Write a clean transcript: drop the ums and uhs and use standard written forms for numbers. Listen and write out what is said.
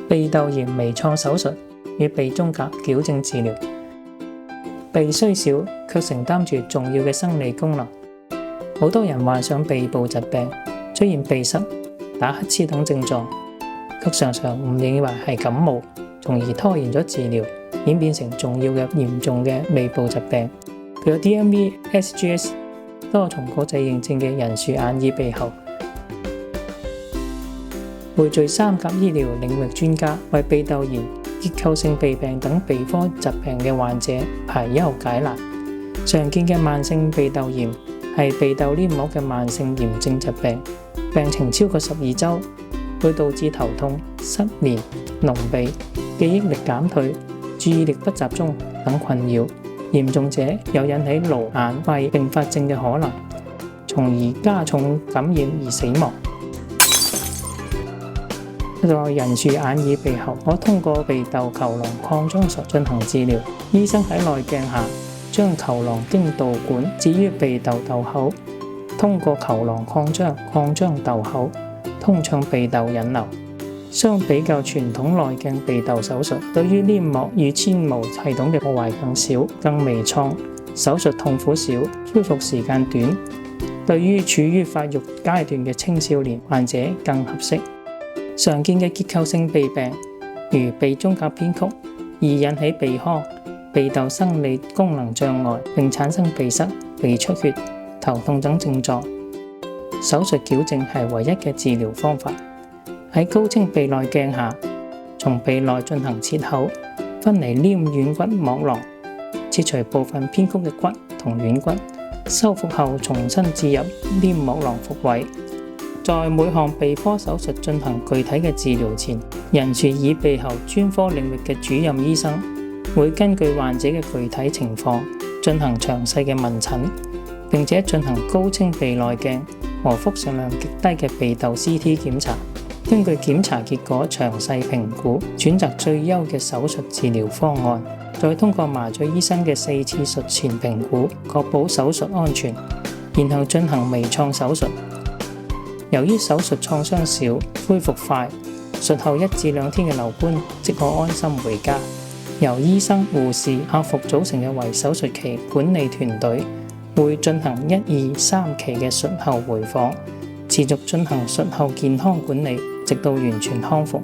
鼻竇炎微創手術與鼻中隔矯正治療。鼻雖小，卻承擔住重要嘅生理功能。好多人患上鼻部疾病，出現鼻塞、打乞嗤等症狀，卻常常誤認為係感冒，從而拖延咗治療，演變成重要嘅嚴重嘅鼻部疾病。具有 DMV SGS 多重國際認證嘅人樹眼耳鼻喉匯聚三甲醫療領域專家，為鼻竇炎、結構性鼻病等鼻科疾病嘅患者排憂解難。常見嘅慢性鼻竇炎係鼻竇黏膜嘅慢性炎症疾病，病情超過12週，會導致頭痛、失眠、濃鼻、記憶力減退、注意力不集中等困擾。嚴重者有引起顱眼肺併發症嘅可能，從而加重感染而死亡。在人樹眼耳鼻喉可通過鼻竇球囊擴張術進行治療。醫生喺內鏡下將球囊經導管置於鼻竇竇口，通過球囊擴張竇口，通暢鼻竇引流。相比較傳統內鏡鼻竇手術，對於黏膜與纖毛系統嘅破壞更少、更微創，手術痛苦少，恢復時間短，對於處於發育階段嘅青少年患者更合適。常見嘅結構性鼻病，如鼻中隔偏曲，易引起鼻腔、鼻竇生理功能障礙，並產生鼻塞、鼻出血、頭痛等症狀。手術矯正係唯一嘅治療方法。喺高清鼻內鏡下，從鼻內進行切口，分離黏軟骨膜囊，切除部分偏曲嘅骨同軟骨，修復後重新置入黏膜囊復位。在每項鼻科手術進行具體嘅治療前，人樹耳鼻喉專科領域嘅主任醫生會根據患者嘅具體情況進行詳細嘅問診，並且進行高清鼻內鏡和輻射量極低嘅鼻竇 CT 檢查，根據檢查結果詳細評估，選擇最優嘅手術治療方案，再通過麻醉醫生嘅4次術前評估，確保手術安全，然後進行微創手術。由於手術創傷少、恢復快，術後1至2天嘅留觀即可安心回家。由醫生、護士、客服組成嘅為手術期管理團隊會進行1、2、3期嘅術後回訪，持續進行術後健康管理，直到完全康復。